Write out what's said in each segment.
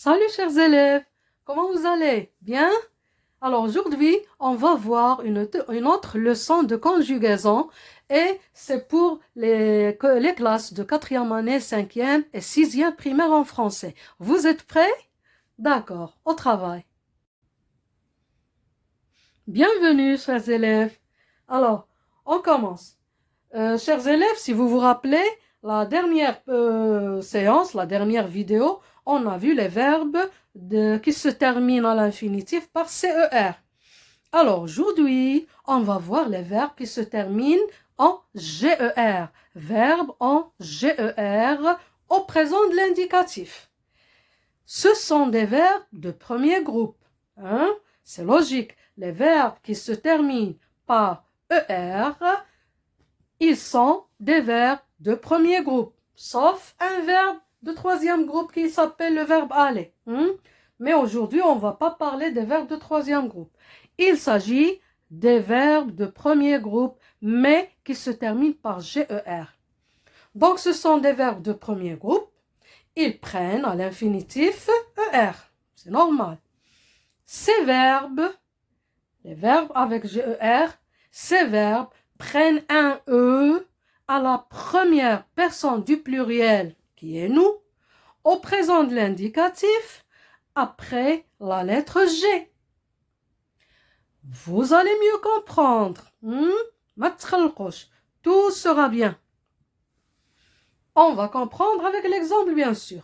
Salut chers élèves, comment vous allez? Bien? Alors aujourd'hui, on va voir une autre leçon de conjugaison et c'est pour les classes de 4e année, 5e et 6e primaire en français. Vous êtes prêts? D'accord, au travail. Bienvenue chers élèves. Alors, on commence. Chers élèves, si vous vous rappelez, la dernière séance, la dernière vidéo, on a vu les verbes qui se terminent à l'infinitif par CER. Alors aujourd'hui, on va voir les verbes qui se terminent en GER. Verbes en GER au présent de l'indicatif. Ce sont des verbes de premier groupe. Hein? C'est logique. Les verbes qui se terminent par ER, ils sont des verbes de premier groupe, sauf un verbe de troisième groupe qui s'appelle le verbe aller. Mais aujourd'hui, on ne va pas parler des verbes de troisième groupe. Il s'agit des verbes de premier groupe, mais qui se terminent par GER. Donc, ce sont des verbes de premier groupe. Ils prennent à l'infinitif ER. C'est normal. Ces verbes, les verbes avec GER, ces verbes prennent un E à la première personne du pluriel, qui est nous, au présent de l'indicatif, après la lettre G. Vous allez mieux comprendre. Tout sera bien. On va comprendre avec l'exemple, bien sûr.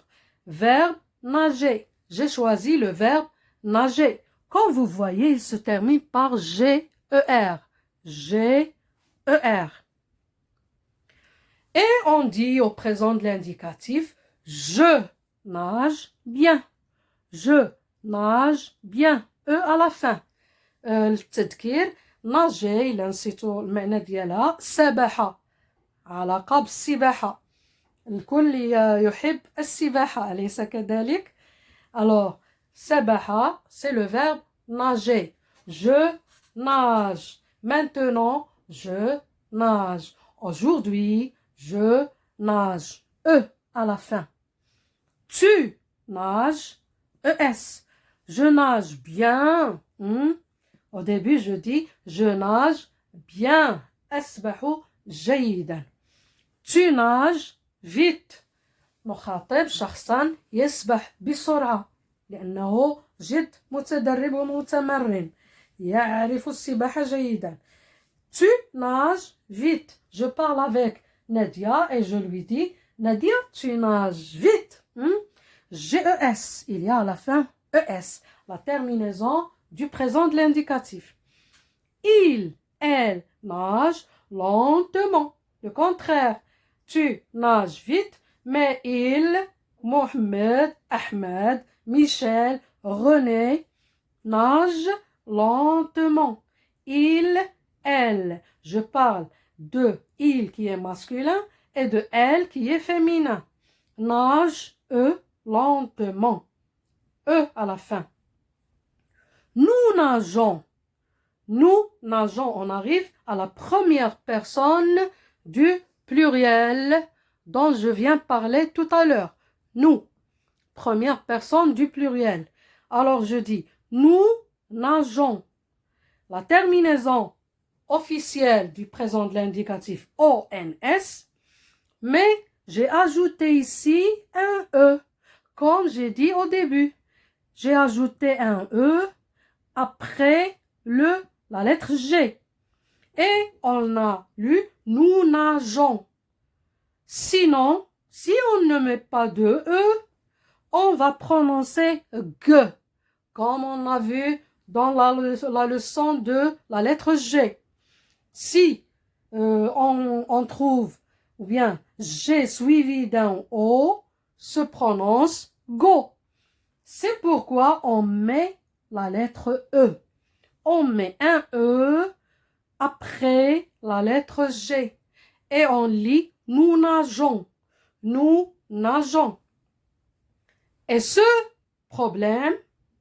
Verbe nager. J'ai choisi le verbe nager. Comme vous voyez, il se termine par G-E-R. G-E-R. Et on dit au présent de l'indicatif, je nage bien. Je nage bien. E à la fin. التذكير ناجي إلا نسيتو المعنى ديالها سباحة علاقة بالسباحة الكل يحب السباحة أليس كذلك؟ Alors سباحة c'est le verbe nager. Je nage. Maintenant je nage. Aujourd'hui je nage. E à la fin. Tu nages. ES. Je nage bien. Au début, je dis je nage bien. أسبح جيدا. Tu nages vite. نخاطب شخصا يسبح بسرعة لأنه جد متدرب ومتمرن يعرف السباحة جيدا. Tu nages vite. Je parle avec Nadia et je lui dis Nadia, tu nages vite. G-E-S. Il y a à la fin ES. La terminaison du présent de l'indicatif. Il, elle nage lentement. Le contraire. Tu nages vite, mais il, Mohamed, Ahmed, Michel, René nagent lentement. Il, elle. Je parle de il qui est masculin et de elle qui est féminin. Nage, eux, lentement. E à la fin. Nous nageons. Nous nageons. On arrive à la première personne du pluriel dont je viens parler tout à l'heure. Nous. Première personne du pluriel. Alors je dis nous nageons. La terminaison officielle du présent de l'indicatif ONS. Mais j'ai ajouté ici un E. Comme j'ai dit au début. J'ai ajouté un E après la lettre G. Et on a lu nous nageons. Sinon, si on ne met pas de E, on va prononcer G, comme on a vu dans la leçon de la lettre G. Si on trouve, ou bien G suivi d'un O, se prononce go. C'est pourquoi on met la lettre E. On met un E après la lettre G. Et on lit nous nageons. Nous nageons. Et ce problème,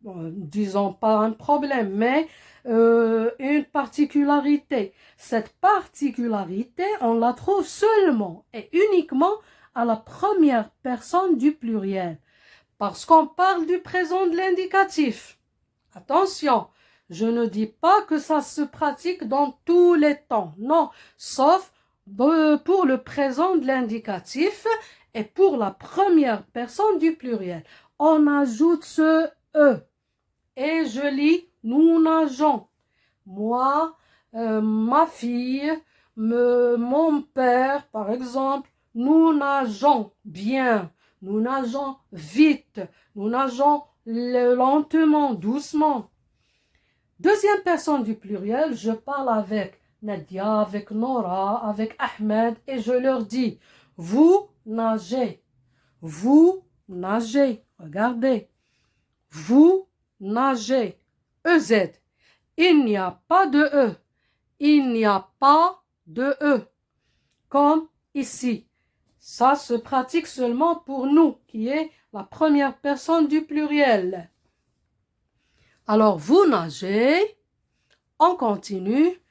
disons pas un problème, mais une particularité. Cette particularité, on la trouve seulement et uniquement à la première personne du pluriel. parce qu'on parle du présent de l'indicatif. Attention, je ne dis pas que ça se pratique dans tous les temps. Non, sauf pour le présent de l'indicatif et pour la première personne du pluriel. On ajoute ce E. Et je lis « nous nageons ». Moi, ma fille, mon père, par exemple, nous nageons bien, nous nageons vite, nous nageons lentement, doucement. Deuxième personne du pluriel, je parle avec Nadia, avec Nora, avec Ahmed et je leur dis « vous nagez, vous nagez ». Regardez, vous nagez, EZ. Il n'y a pas de E. Il n'y a pas de E. Comme ici. Ça se pratique seulement pour nous, qui est la première personne du pluriel. Alors, vous nagez. On continue.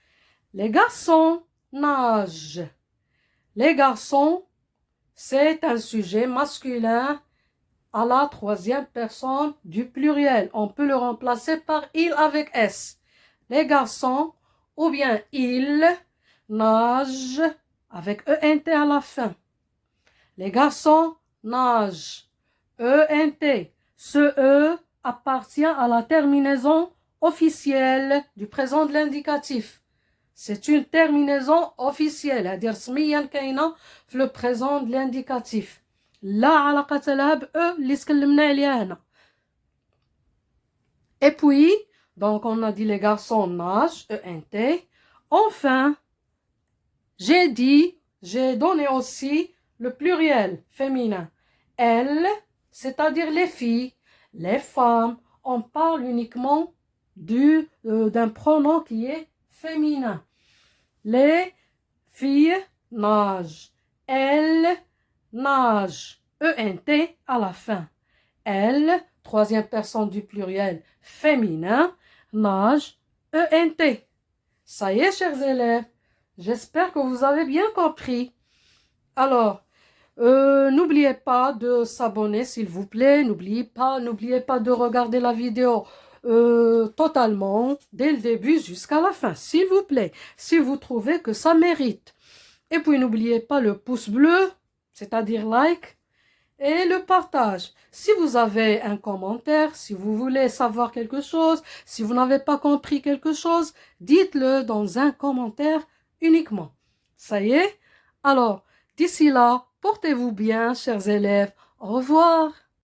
Les garçons nagent. Les garçons, c'est un sujet masculin à la troisième personne du pluriel. On peut le remplacer par il avec S. Les garçons, ou bien ils, nagent avec ENT à la fin. Les garçons nagent. ENT. Ce E appartient à la terminaison officielle du présent de l'indicatif. C'est une terminaison officielle. C'est-à-dire سميا كاينة في le présent de l'indicatif. لا علاقة لها ب E اللي تكلمنا عليها هنا. Et puis, donc on a dit les garçons nagent, ENT. Enfin, j'ai donné aussi le pluriel féminin. Elles, c'est-à-dire les filles, les femmes, on parle uniquement d'un pronom qui est féminin. Les filles nagent. Elles nagent. ENT à la fin. Elles, troisième personne du pluriel féminin, nage, ENT. Ça y est, chers élèves, j'espère que vous avez bien compris. Alors, n'oubliez pas de s'abonner, s'il vous plaît. N'oubliez pas de regarder la vidéo totalement, dès le début jusqu'à la fin, s'il vous plaît, si vous trouvez que ça mérite. Et puis, n'oubliez pas le pouce bleu, c'est-à-dire like, et le partage. Si vous avez un commentaire, si vous voulez savoir quelque chose, si vous n'avez pas compris quelque chose, dites-le dans un commentaire uniquement. Ça y est? Alors, d'ici là, portez-vous bien, chers élèves. Au revoir.